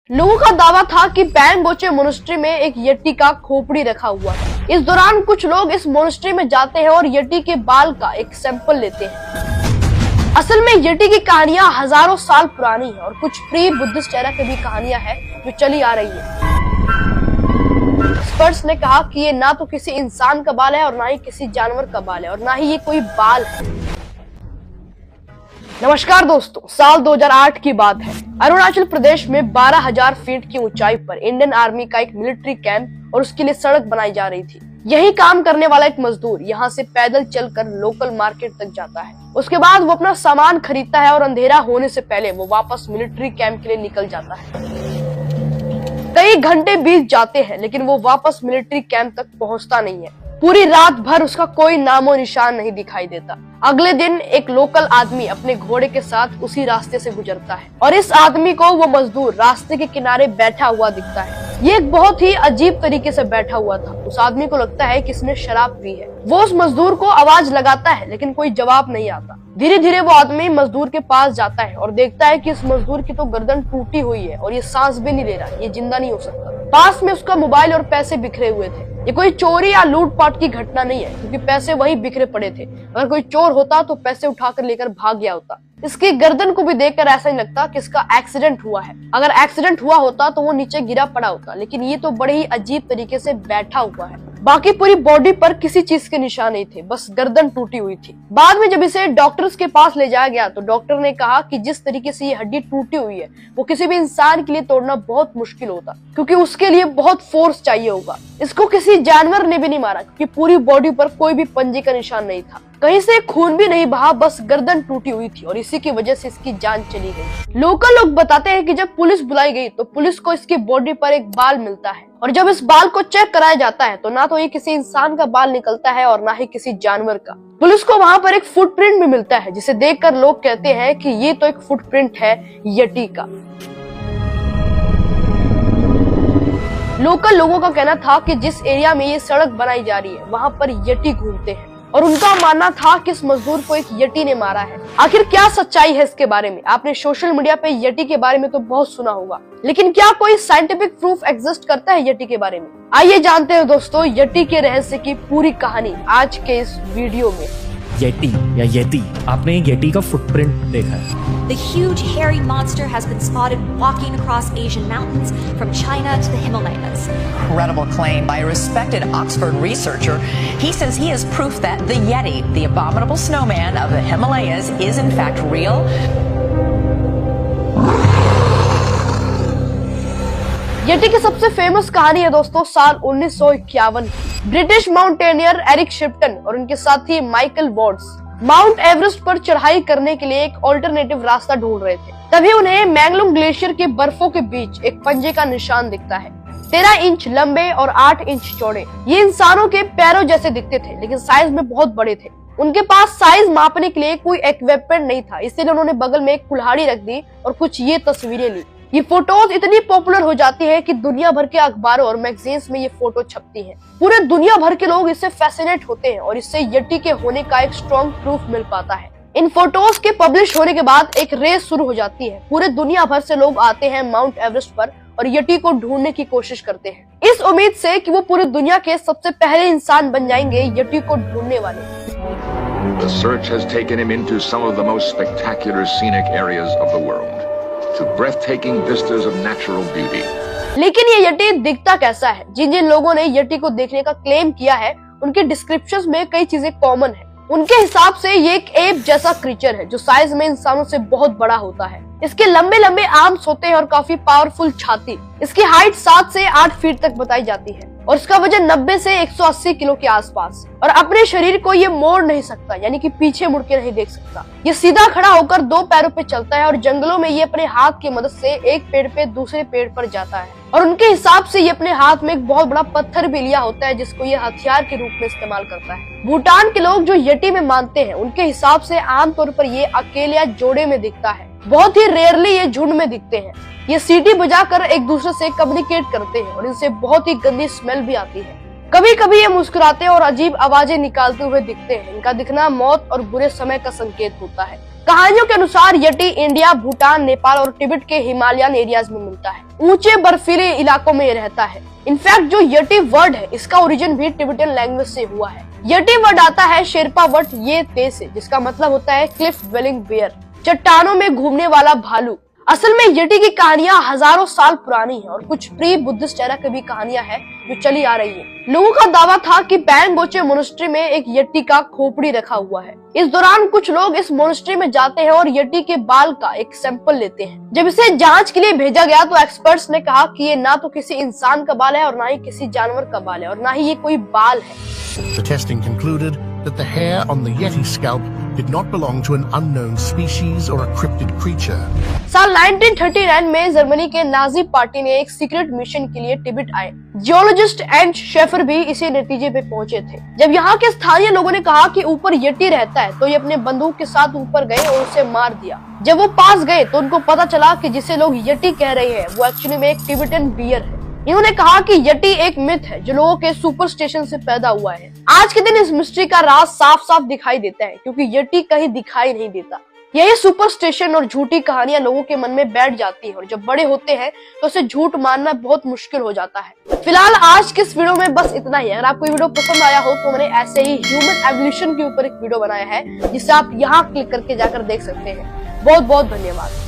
लोगों का दावा था कि पैंगोचे मोनेस्ट्री में एक यटी का खोपड़ी रखा हुआ है। इस दौरान कुछ लोग इस मोनेस्ट्री में जाते हैं और यटी के बाल का एक सैंपल लेते हैं। असल में यटी की कहानियां हजारों साल पुरानी है और कुछ प्री बुद्धिस्ट एरा की भी कहानियां हैं जो चली आ रही है। एक्सपर्ट्स ने कहा कि ये ना तो किसी इंसान का बाल है और ना ही किसी जानवर का बाल है और ना ही ये कोई बाल है। नमस्कार दोस्तों, साल 2008 की बात है। अरुणाचल प्रदेश में 12,000 फीट की ऊंचाई पर इंडियन आर्मी का एक मिलिट्री कैंप और उसके लिए सड़क बनाई जा रही थी। यही काम करने वाला एक मजदूर यहाँ से पैदल चलकर लोकल मार्केट तक जाता है। उसके बाद वो अपना सामान खरीदता है और अंधेरा होने से पहले वो वापस मिलिट्री कैंप के लिए निकल जाता है। कई घंटे बीत जाते हैं लेकिन वो वापस मिलिट्री कैंप तक पहुंचता नहीं है। पूरी रात भर उसका कोई नामो निशान नहीं दिखाई देता। अगले दिन एक लोकल आदमी अपने घोड़े के साथ उसी रास्ते से गुजरता है और इस आदमी को वो मजदूर रास्ते के किनारे बैठा हुआ दिखता है। ये एक बहुत ही अजीब तरीके से बैठा हुआ था। उस आदमी को लगता है कि इसने शराब पी है। वो उस मजदूर को आवाज लगाता है लेकिन कोई जवाब नहीं आता। धीरे धीरे वो आदमी मजदूर के पास जाता है और देखता है कि इस मजदूर की तो गर्दन टूटी हुई है और ये सांस भी नहीं ले रहा, ये जिंदा नहीं हो सकता। पास में उसका मोबाइल और पैसे बिखरे हुए थे। ये कोई चोरी या लूटपाट की घटना नहीं है क्योंकि पैसे वहीं बिखरे पड़े थे। अगर कोई चोर होता तो पैसे उठाकर लेकर भाग गया होता। इसकी गर्दन को भी देखकर ऐसा नहीं लगता कि इसका एक्सीडेंट हुआ है। अगर एक्सीडेंट हुआ होता तो वो नीचे गिरा पड़ा होता, लेकिन ये तो बड़े ही अजीब तरीके से बैठा हुआ है। बाकी पूरी बॉडी पर किसी चीज के निशान नहीं थे, बस गर्दन टूटी हुई थी। बाद में जब इसे डॉक्टर्स के पास ले जाया गया तो डॉक्टर ने कहा कि जिस तरीके से ये हड्डी टूटी हुई है वो किसी भी इंसान के लिए तोड़ना बहुत मुश्किल होता, क्योंकि उसके लिए बहुत फोर्स चाहिए होगा। इसको किसी जानवर ने भी नहीं मारा क्योंकि पूरी बॉडी पर कोई भी पंजे का निशान नहीं था। कहीं से खून भी नहीं बहा, बस गर्दन टूटी हुई थी और इसी की वजह से इसकी जान चली गई। लोकल लोग बताते हैं कि जब पुलिस बुलाई गई तो पुलिस को इसकी बॉडी पर एक बाल मिलता है और जब इस बाल को चेक कराया जाता है तो ना तो ये किसी इंसान का बाल निकलता है और ना ही किसी जानवर का। पुलिस को वहाँ पर एक फुटप्रिंट भी मिलता है जिसे देखकर लोग कहते हैं कि ये तो एक फुटप्रिंट है यटी का। लोकल लोगों का कहना था कि जिस एरिया में ये सड़क बनाई जा रही है वहाँ पर यटी घूमते हैं और उनका मानना था कि इस मजदूर को एक यटी ने मारा है। आखिर क्या सच्चाई है इसके बारे में? आपने सोशल मीडिया पे यटी के बारे में तो बहुत सुना होगा, लेकिन क्या कोई साइंटिफिक प्रूफ एग्जिस्ट करता है यटी के बारे में? आइए जानते हैं दोस्तों यटी के रहस्य की पूरी कहानी आज के इस वीडियो में। येटी या येती, आपने येटी का फुटप्रिंट देखा है? The huge hairy monster has been spotted walking across Asian mountains from China to the Himalayas. Incredible claim by a respected Oxford researcher. He says he has proof that the Yeti, the abominable snowman of the Himalayas, is in fact real. Yeti की सबसे famous कहानी है दोस्तों साल 1951 की। British mountaineer Eric Shipton और उनके साथी माइकल वॉर्ड्स माउंट एवरेस्ट पर चढ़ाई करने के लिए एक ऑल्टरनेटिव रास्ता ढूंढ रहे थे। तभी उन्हें मैंगलोंग ग्लेशियर के बर्फों के बीच एक पंजे का निशान दिखता है। 13 इंच लंबे और 8 इंच चौड़े। ये इंसानों के पैरों जैसे दिखते थे लेकिन साइज में बहुत बड़े थे। उनके पास साइज मापने के लिए कोई इक्विपमेंट नहीं था, इसलिए उन्होंने बगल में एक कुल्हाड़ी रख दी और कुछ ये तस्वीरें ली। ये फोटोज इतनी पॉपुलर हो जाती है कि दुनिया भर के अखबारों और मैगजीन्स में ये फोटो छपती हैं। पूरे दुनिया भर के लोग इससे फैसिनेट होते हैं और इससे यटी के होने का एक स्ट्रॉन्ग प्रूफ मिल पाता है। इन फोटोज के पब्लिश होने के बाद एक रेस शुरू हो जाती है। पूरे दुनिया भर से लोग आते हैं माउंट एवरेस्ट पर और यटी को ढूंढने की कोशिश करते हैं, इस उम्मीद से कि वो पूरी दुनिया के सबसे पहले इंसान बन जाएंगे यटी को ढूंढने वाले। The search has taken him into some of the most spectacular scenic areas of the world, to breathtaking vistas of natural beauty. लेकिन ये यटी दिखता कैसा है? जिन जिन लोगों ने यटी को देखने का क्लेम किया है उनके डिस्क्रिप्शंस में कई चीजें कॉमन है। उनके हिसाब से ये एक एप जैसा क्रीचर है जो साइज में इंसानों से बहुत बड़ा होता है। इसके लंबे लंबे आर्म्स होते हैं और काफी पावरफुल छाती। इसकी हाइट 7 से 8 फीट तक बताई जाती है और इसका वजन 90 से 180 किलो के आसपास। और अपने शरीर को ये मोड़ नहीं सकता, यानी कि पीछे मुड़ के नहीं देख सकता। ये सीधा खड़ा होकर 2 पैरों पे चलता है और जंगलों में ये अपने हाथ की मदद से एक पेड़ पे दूसरे पेड़ पर जाता है। और उनके हिसाब से ये अपने हाथ में एक बहुत बड़ा पत्थर भी लिया होता है जिसको ये हथियार के रूप में इस्तेमाल करता है। भूटान के लोग जो यटी में मानते हैं उनके हिसाब से आमतौर पर ये अकेले या जोड़े में दिखता है। बहुत ही रेयरली ये झुंड में दिखते हैं। ये सीटी बजाकर एक दूसरे से कम्युनिकेट करते हैं और इनसे बहुत ही गंदी स्मेल भी आती है। कभी कभी ये मुस्कुराते और अजीब आवाजें निकालते हुए दिखते हैं। इनका दिखना मौत और बुरे समय का संकेत होता है। कहानियों के अनुसार यटी इंडिया, भूटान, नेपाल और तिब्बत के हिमालयन एरियाज में मिलता है। ऊंचे बर्फीले इलाकों में रहता है। इनफैक्ट जो यटी वर्ड है इसका ओरिजिन भी टिबेटन लैंग्वेज से हुआ है। यटी वर्ड आता है शेरपा वर्ड ये ते से, जिसका मतलब होता है क्लिफ ड्वेलिंग बेयर, चट्टानों में घूमने वाला भालू। असल में यटी की कहानियां हजारों साल पुरानी हैं और कुछ प्री बुद्धिस्ट एरा की भी कहानियां हैं जो चली आ रही हैं। लोगों का दावा था कि पैंगोचे मोनेस्ट्री में एक यटी का खोपड़ी रखा हुआ है। इस दौरान कुछ लोग इस मोनेस्ट्री में जाते हैं और यटी के बाल का एक सैंपल लेते हैं। जब इसे जांच के लिए भेजा गया तो एक्सपर्ट्स ने कहा कि ये ना तो किसी इंसान का बाल है और ना ही किसी जानवर का बाल है और ना ही ये कोई बाल है। The testing concluded that the hair on the Yeti scalp did not belong to an unknown species or a cryptid creature. साल 1939 में जर्मनी के नाजी पार्टी ने एक सीक्रेट मिशन के लिए तिब्बत आए। जियोलॉजिस्ट एंड शेफर भी इसी नतीजे पे पहुंचे थे। जब यहाँ के स्थानीय लोगों ने कहा कि ऊपर यटी रहता है तो ये अपने बंदूक के साथ ऊपर गए और उसे मार दिया। जब वो पास गए तो उनको पता चला कि जिसे लोग यटी कह रहे हैं वो एक्चुअली में एक टिबेटन बियर है। इन्होंने कहा कि यटी एक मिथ है जो लोगों के सुपरस्टिशन से पैदा हुआ है। आज के दिन इस मिस्ट्री का राज साफ साफ दिखाई देता है क्योंकि यटी कहीं दिखाई नहीं देता। यही सुपरस्टिशन और झूठी कहानियां लोगों के मन में बैठ जाती है और जब बड़े होते हैं तो उसे झूठ मानना बहुत मुश्किल हो जाता है। फिलहाल आज के इस वीडियो में बस इतना ही। अगर आपको ये वीडियो पसंद आया हो तो मैंने ऐसे ही ह्यूमन एवोल्यूशन के ऊपर एक वीडियो बनाया है जिसे आप यहाँ क्लिक करके जाकर देख सकते हैं। बहुत बहुत धन्यवाद।